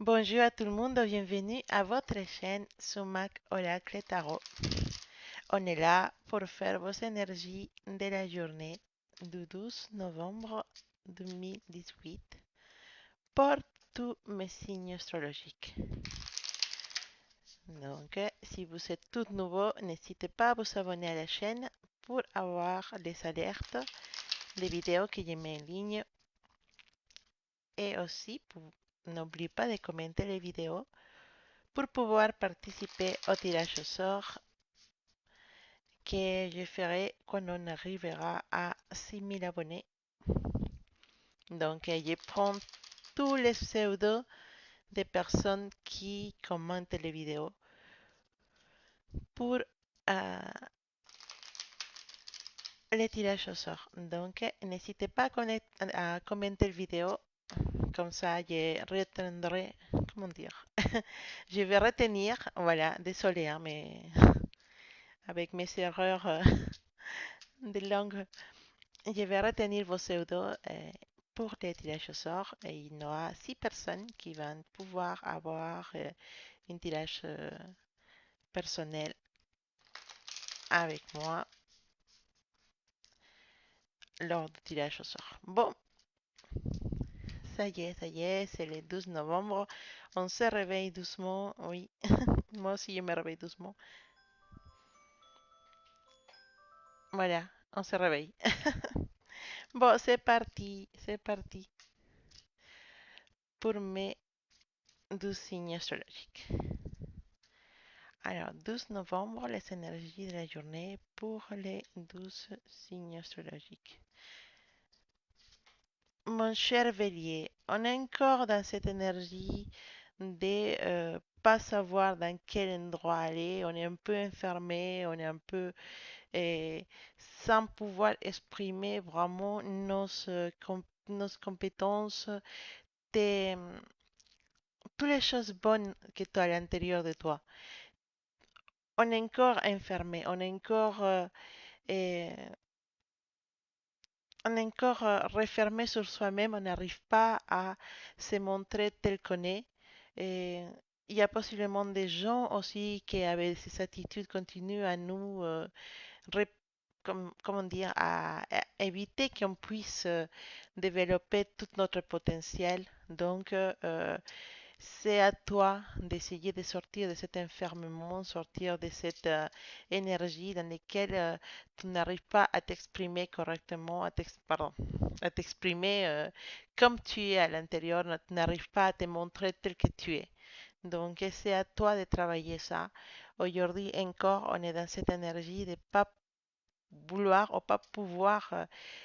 Bonjour à tout le monde, bienvenue à votre chaîne Sumac Oracle Tarot. On est là pour faire vos énergies de la journée du 12 novembre 2018 pour tous mes signes astrologiques. Donc, si vous êtes tout nouveau, n'hésitez pas à vous abonner à la chaîne pour avoir les alertes des vidéos que je mets en ligne et aussi n'oubliez pas de commenter les vidéos pour pouvoir participer au tirage au sort que je ferai quand on arrivera à 6000 abonnés. Donc, je prends tous les pseudos des personnes qui commentent les vidéos pour les tirages au sort. Donc, n'hésitez pas à commenter la vidéo. Comme ça, je retiendrai, comment dire, je vais retenir, voilà, désolé, hein, mais avec mes erreurs de langue, je vais retenir vos pseudos pour les tirages au sort et il y aura 6 personnes qui vont pouvoir avoir un tirage personnel avec moi lors du tirage au sort. Bon, ça y est, c'est le 12 novembre. On se réveille doucement, oui. Moi aussi, je me réveille doucement. Voilà, on se réveille. Bon, c'est parti pour mes 12 signes astrologiques. Alors, 12 novembre, les énergies de la journée pour les 12 signes astrologiques. Mon cher Bélier, on est encore dans cette énergie de pas savoir dans quel endroit aller. On est un peu enfermé, on est un peu euh, sans pouvoir exprimer vraiment nos compétences, tes, toutes les choses bonnes que tu as à l'intérieur de toi. On est encore enfermé, euh, on est encore refermé sur soi-même, on n'arrive pas à se montrer tel qu'on est. Et il y a possiblement des gens aussi qui, avec ces attitudes, continuent à nous, comment dire, à éviter qu'on puisse développer tout notre potentiel. Donc, c'est à toi d'essayer de sortir de cet enfermement, sortir de cette énergie dans laquelle tu n'arrives pas à t'exprimer correctement, à t'exprimer comme tu es à l'intérieur, tu n'arrives pas à te montrer tel que tu es. Donc, c'est à toi de travailler ça. Aujourd'hui encore, on est dans cette énergie de ne pas vouloir ou pas pouvoir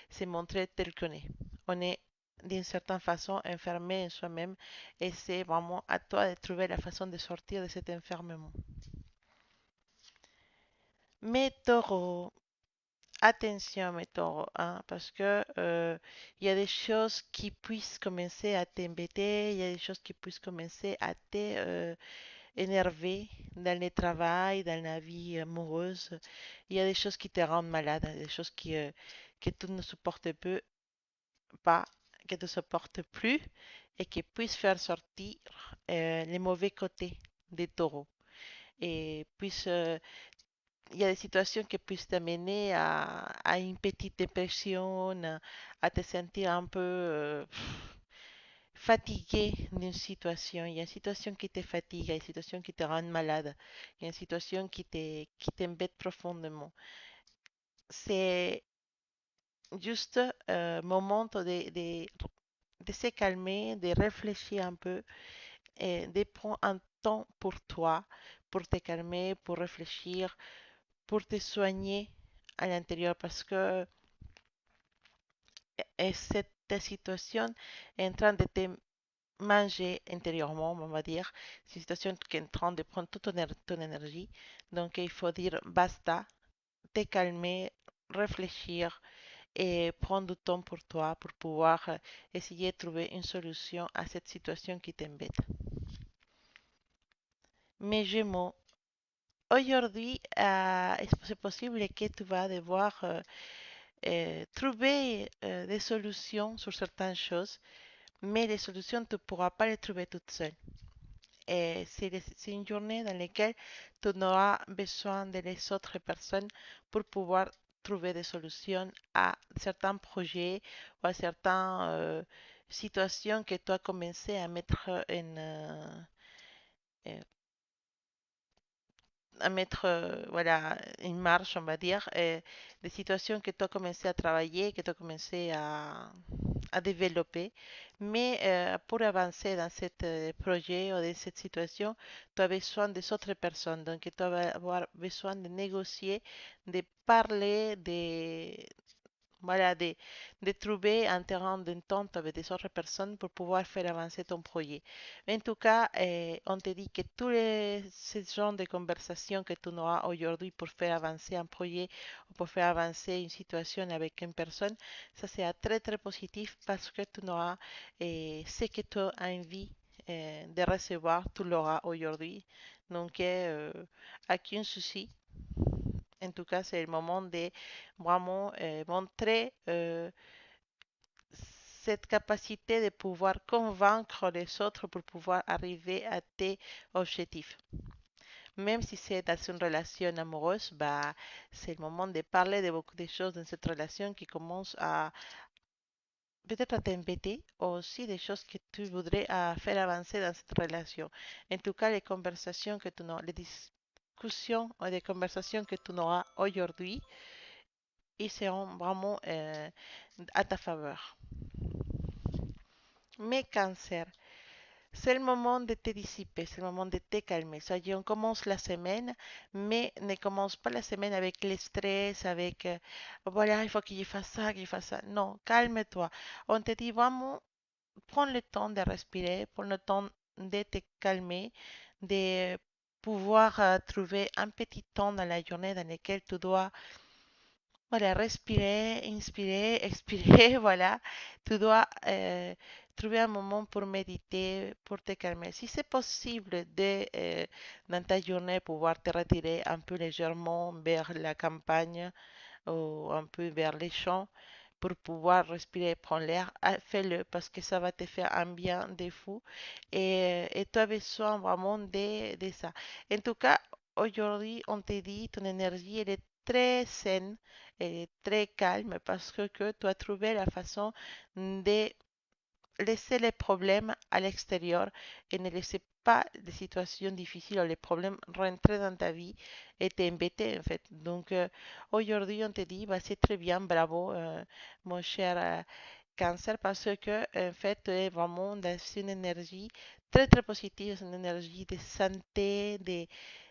se montrer tel qu'on est. On est d'une certaine façon enfermé en soi-même et c'est vraiment à toi de trouver la façon de sortir de cet enfermement. Mes taureaux, attention mes taureaux, hein, parce que il y a des choses qui puissent commencer à t'embêter, il y a des choses qui puissent commencer à t'énerver dans le travail, dans la vie amoureuse. Il y a des choses qui te rendent malade, des choses que tu ne supportes pas, que tu ne supportes plus et qui puissent faire sortir les mauvais côtés des taureaux. Et puisse, il y a des situations qui puissent t'amener à une petite dépression, à te sentir un peu fatigué d'une situation. Il y a une situation qui te fatigue, il y a une situation qui te rend malade, il y a une situation qui t'embête profondément. C'est juste moment de se calmer, de réfléchir un peu et de prendre un temps pour toi, pour te calmer, pour réfléchir, pour te soigner à l'intérieur parce que cette situation est en train de te manger intérieurement, on va dire. C'est une situation qui est en train de prendre toute ton énergie. Donc il faut dire basta, te calmer, réfléchir et prendre du temps pour toi pour pouvoir essayer de trouver une solution à cette situation qui t'embête. Mes Gémeaux, aujourd'hui, c'est possible que tu vas devoir trouver des solutions sur certaines choses, mais les solutions, tu ne pourras pas les trouver toutes seules. Et c'est une journée dans laquelle tu auras besoin de les autres personnes pour pouvoir trouver des solutions à certains projets ou à certaines situations que tu as commencé à mettre euh, voilà, en marche, on va dire, des situations que tu as commencé à travailler, que tu as commencé à développer. Mais pour avancer dans ce projet ou dans cette situation, tu as besoin des autres personnes. Donc, tu vas avoir besoin de négocier, de parler, voilà, de trouver un terrain d'entente avec des autres personnes pour pouvoir faire avancer ton projet. Mais en tout cas, on te dit que ces genres de conversations que tu auras aujourd'hui pour faire avancer un projet ou pour faire avancer une situation avec une personne, ça sera très très positif parce que tu auras ce que tu as envie de recevoir, tu l'auras aujourd'hui. Donc, aucun souci. En tout cas, c'est le moment de vraiment montrer cette capacité de pouvoir convaincre les autres pour pouvoir arriver à tes objectifs. Même si c'est dans une relation amoureuse, bah, c'est le moment de parler de beaucoup de choses dans cette relation qui commence à peut-être à t'embêter, ou aussi des choses que tu voudrais faire avancer dans cette relation. En tout cas, les conversations que tu auras, les discussions ou les conversations que tu auras aujourd'hui, ils seront vraiment à ta faveur. Mais cancer, c'est le moment de te dissiper, c'est le moment de te calmer. Ça y est, on commence la semaine, mais ne commence pas la semaine avec le stress, avec voilà, il faut qu'il fasse ça, qu'il fasse ça. Non, calme-toi. On te dit vraiment, prends le temps de respirer, prends le temps de te calmer, de pouvoir trouver un petit temps dans la journée dans lequel tu dois voilà, respirer, inspirer, expirer, voilà. Tu dois trouver un moment pour méditer, pour te calmer. Si c'est possible dans ta journée, pouvoir te retirer un peu légèrement vers la campagne ou un peu vers les champs pour pouvoir respirer, prendre l'air, fais-le parce que ça va te faire un bien de fou et tu as besoin vraiment de ça. En tout cas, aujourd'hui, on te dit, ton énergie, elle est très saine, elle est très calme parce que tu as trouvé la façon de laisser les problèmes à l'extérieur et ne laisser pas les situations difficiles ou les problèmes rentrer dans ta vie et t'embêter en fait. Donc aujourd'hui on te dit bah, c'est très bien, bravo mon cher cancer parce que en fait tu es vraiment dans une énergie très très positive, une énergie de santé,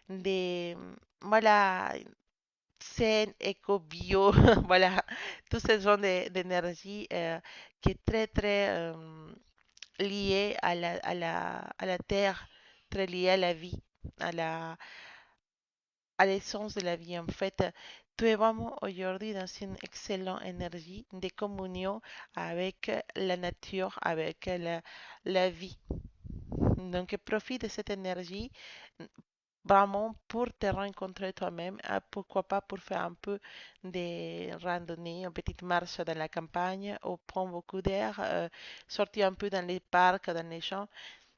de voilà, saine, éco-bio, voilà, tout ce genre d'énergie qui est très très lié à la terre, très lié à la vie, à à l'essence de la vie. En fait, tu es vraiment aujourd'hui dans une excellente énergie de communion avec la nature, avec la vie. Donc, profite de cette énergie vraiment pour te rencontrer toi-même, pourquoi pas pour faire un peu de randonnée, une petite marche dans la campagne, ou prendre beaucoup d'air, sortir un peu dans les parcs, dans les champs.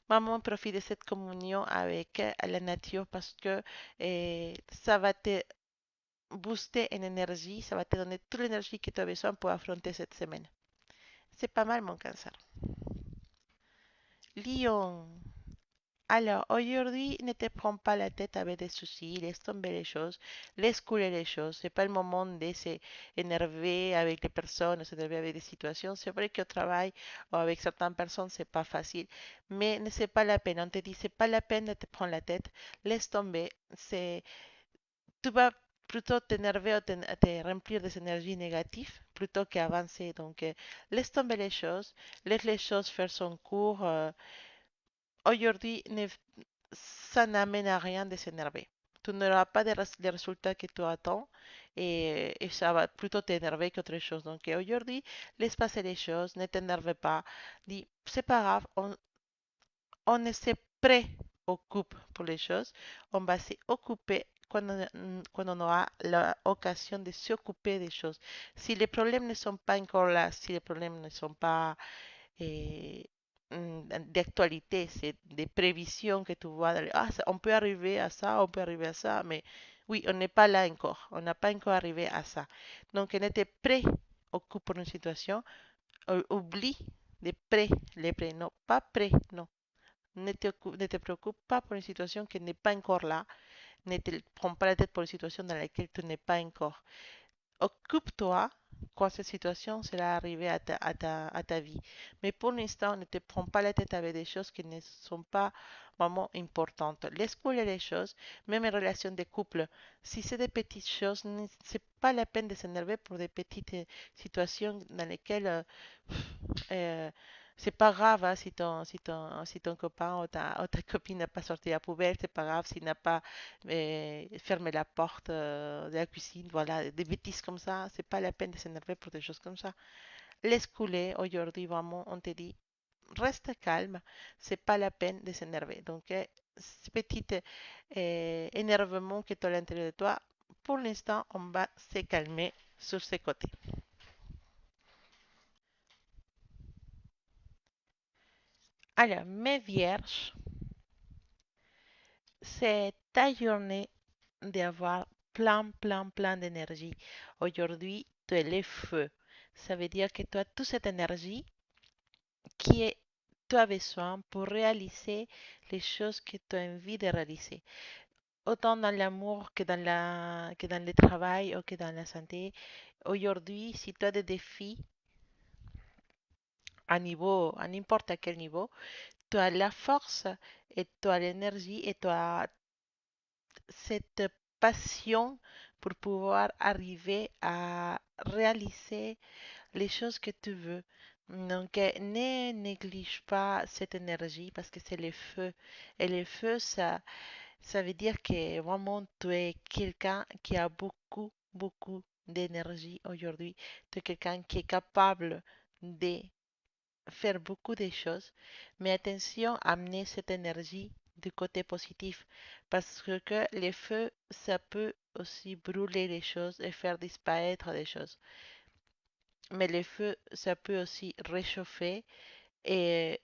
Maman profite de cette communion avec la nature parce que ça va te booster en énergie, ça va te donner toute l'énergie que tu as besoin pour affronter cette semaine. C'est pas mal mon cancer. Lion. Alors, aujourd'hui, ne te prends pas la tête avec des soucis, laisse tomber les choses, laisse couler les choses. C'est pas le moment de s'énerver avec les personnes, de s'énerver avec des situations. C'est vrai qu'au travail ou avec certaines personnes, c'est pas facile, mais ne c'est pas la peine. On te dit, c'est pas la peine de te prendre la tête, laisse tomber. Tu vas plutôt t'énerver ou te remplir des énergies négatives plutôt qu'avancer. Donc, laisse tomber les choses, laisse les choses faire son cours. Aujourd'hui, ça n'amène à rien de s'énerver. Tu n'auras pas les résultats que tu attends et ça va plutôt t'énerver qu'autre chose. Donc aujourd'hui, laisse passer les choses, ne t'énerve pas. Dis, c'est pas grave, on se préoccupe pour les choses. On va s'occuper quand on aura l'occasion de s'occuper des choses. Si les problèmes ne sont pas encore là, si les problèmes ne sont pas d'actualité, c'est des prévisions que tu vois. Ah, on peut arriver à ça, on peut arriver à ça, mais oui, on n'est pas là encore. On n'a pas encore arrivé à ça. Donc, on était prêt pour une situation. Oublie les prêts, les prêts. Non, pas prêt, non. Ne te préoccupe pas pour une situation qui n'est pas encore là. Ne te prends pas la tête pour une situation dans laquelle tu n'es pas encore. Occupe-toi quand cette situation sera arrivée à ta vie. Mais pour l'instant, ne te prends pas la tête avec des choses qui ne sont pas vraiment importantes. Laisse couler les choses, même en relation de couple. Si c'est des petites choses, c'est pas la peine de s'énerver pour des petites situations dans lesquelles euh, c'est pas grave hein, si ton copain ou ta copine n'a pas sorti la poubelle, c'est pas grave s'il n'a pas fermé la porte de la cuisine, voilà, des bêtises comme ça, c'est pas la peine de s'énerver pour des choses comme ça. Laisse couler, aujourd'hui vraiment, on te dit, reste calme, c'est pas la peine de s'énerver. Donc, ce petit énervement que tu as à l'intérieur de toi, pour l'instant, on va se calmer sur ses côtés. Alors, mes vierges, c'est ta journée d'avoir plein d'énergie. Aujourd'hui, tu es le feu. Ça veut dire que tu as toute cette énergie qui est, tu as besoin pour réaliser les choses que tu as envie de réaliser. Autant dans l'amour que dans le travail ou que dans la santé. Aujourd'hui, si tu as des défis à n'importe quel niveau, tu as la force et tu as l'énergie et tu as cette passion pour pouvoir arriver à réaliser les choses que tu veux. Donc, ne néglige pas cette énergie parce que c'est le feu. Et le feu, ça veut dire que vraiment tu es quelqu'un qui a beaucoup d'énergie aujourd'hui. Tu es quelqu'un qui est capable de faire beaucoup de choses, mais attention à amener cette énergie du côté positif, parce que les feux, ça peut aussi brûler les choses et faire disparaître des choses. Mais les feux, ça peut aussi réchauffer et,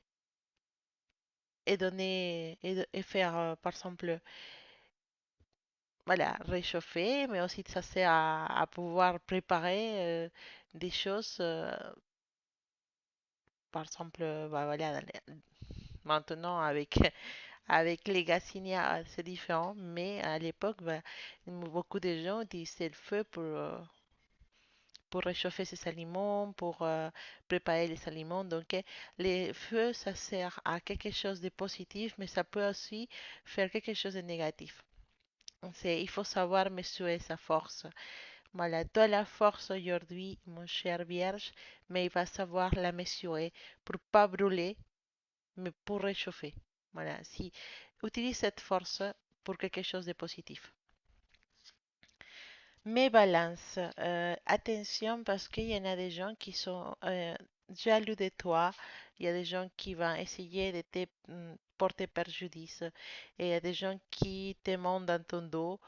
et donner et faire, par exemple, voilà, réchauffer, mais aussi ça sert à pouvoir préparer des choses, par exemple, bah, voilà, maintenant avec avec les Gassinia, c'est différent, mais à l'époque, bah, beaucoup de gens utilisaient le feu pour réchauffer ses aliments, pour préparer les aliments. Donc, le feu, ça sert à quelque chose de positif, mais ça peut aussi faire quelque chose de négatif. Il faut savoir mesurer sa force. Voilà, tu as la force aujourd'hui, mon cher vierge, mais il va savoir la mesurer pour pas brûler, mais pour réchauffer. Voilà, si utilise cette force pour quelque chose de positif. Mais balance, attention parce qu'il y en a des gens qui sont jaloux de toi, il y a des gens qui vont essayer de te porter préjudice, et il y a des gens qui te montent dans ton dos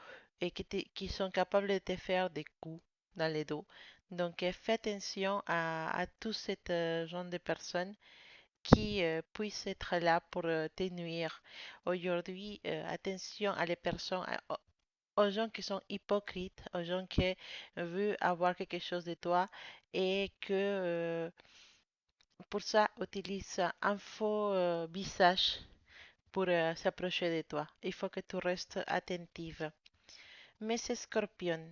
et qui sont capables de te faire des coups dans les dos. Donc fais attention à tout ce genre de personnes qui puissent être là pour te nuire. Aujourd'hui, attention à les personnes, aux gens qui sont hypocrites, aux gens qui veulent avoir quelque chose de toi et que pour ça utilisent un faux visage pour s'approcher de toi. Il faut que tu restes attentive. Mais c'est Scorpion.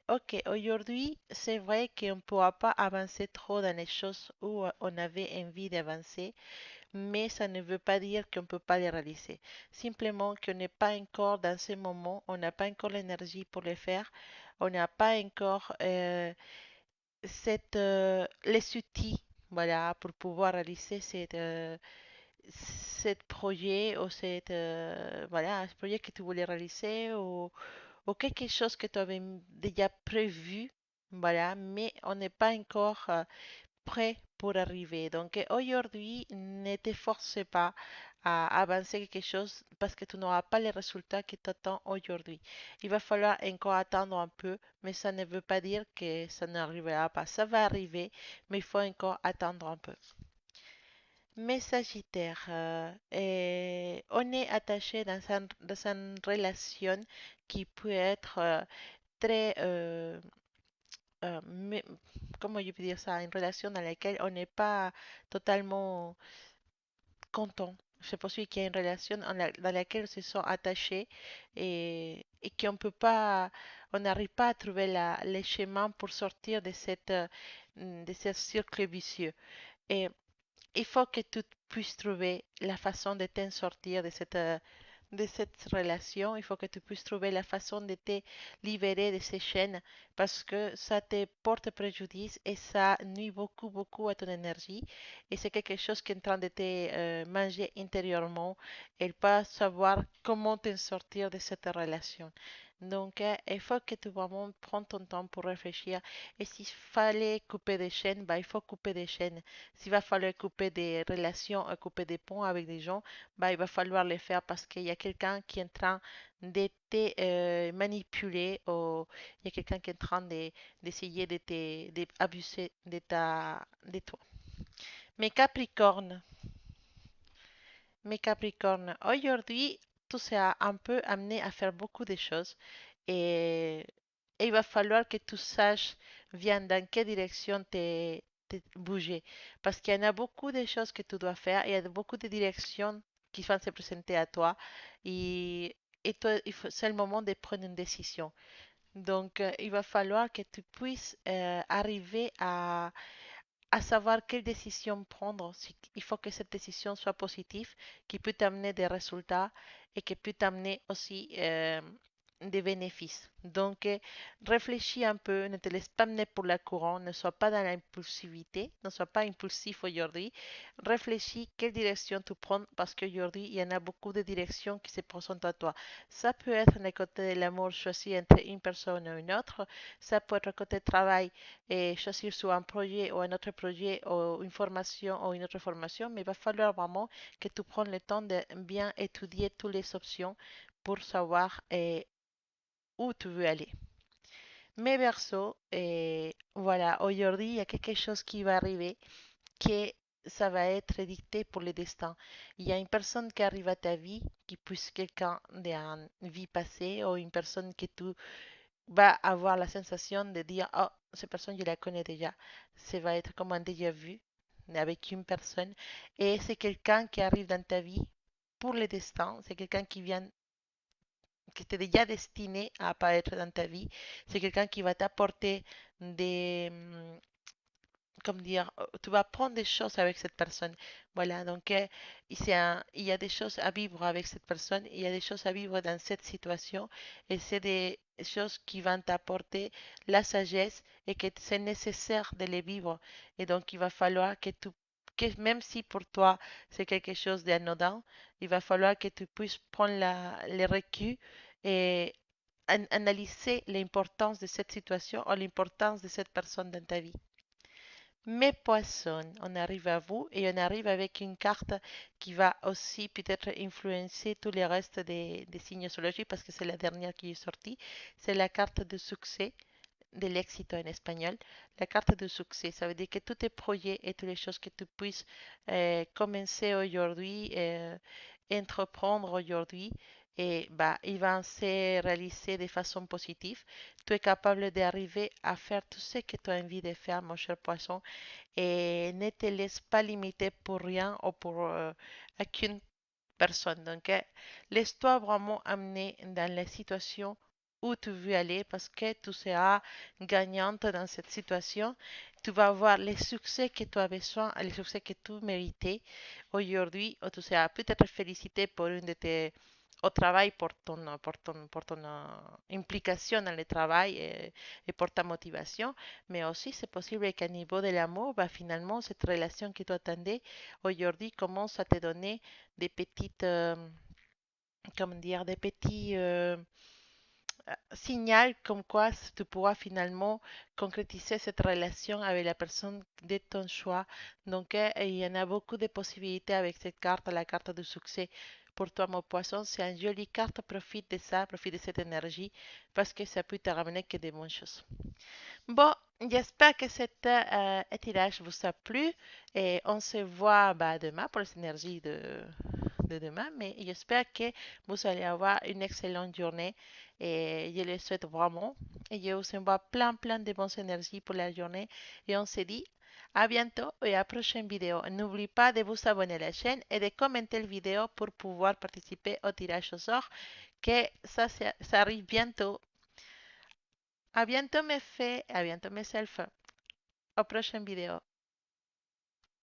Ok, aujourd'hui, c'est vrai qu'on ne pourra pas avancer trop dans les choses où on avait envie d'avancer, mais ça ne veut pas dire qu'on ne peut pas les réaliser. Simplement qu'on n'est pas encore dans ce moment, on n'a pas encore l'énergie pour les faire, on n'a pas encore les outils, voilà, pour pouvoir réaliser cette projet ou voilà, ce projet que tu voulais réaliser ou quelque chose que tu avais déjà prévu, voilà, mais on n'est pas encore prêt pour arriver. Donc aujourd'hui, ne te force pas à avancer quelque chose parce que tu n'auras pas les résultats que tu attends aujourd'hui. Il va falloir encore attendre un peu, mais ça ne veut pas dire que ça n'arrivera pas. Ça va arriver, mais il faut encore attendre un peu. Mais Sagittaire, on est attaché dans une relation qui peut être très, mais- comment je peux dire ça, une relation dans laquelle on n'est pas totalement content. C'est possible qu'il y ait une relation dans laquelle on se sent attaché et qu'on peut pas, on n'arrive pas à trouver les chemins pour sortir de ce cercle vicieux. Et il faut que tu puisses trouver la façon de t'en sortir de cette relation. Il faut que tu puisses trouver la façon de te libérer de ces chaînes parce que ça te porte préjudice et ça nuit beaucoup, beaucoup à ton énergie. Et c'est quelque chose qui est en train de te manger intérieurement et pas savoir comment t'en sortir de cette relation. Donc, il faut que tu vraiment prennes ton temps pour réfléchir. Et s'il fallait couper des chaînes, bah, il faut couper des chaînes. S'il va falloir couper des relations, couper des ponts avec des gens, bah, il va falloir les faire parce qu'il y a quelqu'un qui est en train de te manipuler ou il y a quelqu'un qui est en train d'essayer d'abuser de toi. Mes Capricornes, mes Capricornes, aujourd'hui, tout s'est un peu amené à faire beaucoup de choses et, et il va falloir que tu saches bien dans quelle direction te bouger. Parce qu'il y en a beaucoup de choses que tu dois faire, il y a beaucoup de directions qui vont se présenter à toi et toi, c'est le moment de prendre une décision. Donc, il va falloir que tu puisses arriver à savoir quelle décision prendre. Il faut que cette décision soit positive, qui peut t'amener des résultats et qui peut t'amener aussi des bénéfices. Donc, réfléchis un peu, ne te laisse pas mener pour la courant, ne sois pas dans l'impulsivité, ne sois pas impulsif aujourd'hui. Réfléchis quelle direction tu prends parce qu'aujourd'hui, il y en a beaucoup de directions qui se présentent à toi. Ça peut être le côté de l'amour choisi entre une personne ou une autre, ça peut être le côté travail et choisir sur un projet ou un autre projet ou une formation ou une autre formation, mais il va falloir vraiment que tu prennes le temps de bien étudier toutes les options pour savoir où tu veux aller. Mais verso, voilà, aujourd'hui, il y a quelque chose qui va arriver que ça va être dicté pour le destin. Il y a une personne qui arrive à ta vie, qui puisse quelqu'un d'une vie passée ou une personne que tu vas avoir la sensation de dire, oh, cette personne, je la connais déjà. Ça va être comme un déjà vu avec une personne. Et c'est quelqu'un qui arrive dans ta vie pour le destin. C'est quelqu'un qui vient, qui était déjà destiné à apparaître dans ta vie. C'est quelqu'un qui va t'apporter des, comme dire, tu vas apprendre des choses avec cette personne. Voilà, donc il y a des choses à vivre avec cette personne, il y a des choses à vivre dans cette situation, et c'est des choses qui vont t'apporter la sagesse et que c'est nécessaire de les vivre. Et donc il va falloir que même si pour toi c'est quelque chose d'anodin, il va falloir que tu puisses prendre le recul et analyser l'importance de cette situation ou l'importance de cette personne dans ta vie. Mes poissons, on arrive à vous et on arrive avec une carte qui va aussi peut-être influencer tout le reste des signes astrologiques parce que c'est la dernière qui est sortie. C'est la carte de succès, de l'éxito en espagnol. La carte de succès, ça veut dire que tous tes projets et toutes les choses que tu puisses commencer aujourd'hui, entreprendre aujourd'hui, et bah, ils vont se réaliser de façon positive. Tu es capable d'arriver à faire tout ce que tu as envie de faire, mon cher poisson, et ne te laisse pas limiter pour rien ou pour aucune personne. Donc, laisse-toi vraiment amener dans la situation où tu veux aller parce que tu seras gagnante dans cette situation. Tu vas avoir les succès que tu as besoin, les succès que tu méritais aujourd'hui, ou tu seras peut-être félicité pour une de tes au travail pour ton implication dans le travail et pour ta motivation, mais aussi c'est possible qu'à niveau de l'amour, bah, finalement, cette relation que tu attendais aujourd'hui commence à te donner des petites, comment dire, des petits signaux comme quoi tu pourras finalement concrétiser cette relation avec la personne de ton choix. Donc, il y en a beaucoup de possibilités avec cette carte, la carte du succès. Pour toi, mon poisson, c'est une jolie carte. Profite de ça, profite de cette énergie parce que ça peut te ramener que des bonnes choses. Bon, J'espère que cet tirage vous a plu et on se voit demain pour les énergies de demain. Mais j'espère que vous allez avoir une excellente journée et je le souhaite vraiment. Et je vous envoie plein de bonnes énergies pour la journée et on se dit à bientôt et à la prochaine vidéo. N'oubliez pas de vous abonner à la chaîne et de commenter la vidéo pour pouvoir participer au tirage au sort que ça arrive bientôt. À bientôt mes filles, à bientôt mes elfes. Au prochain vidéo.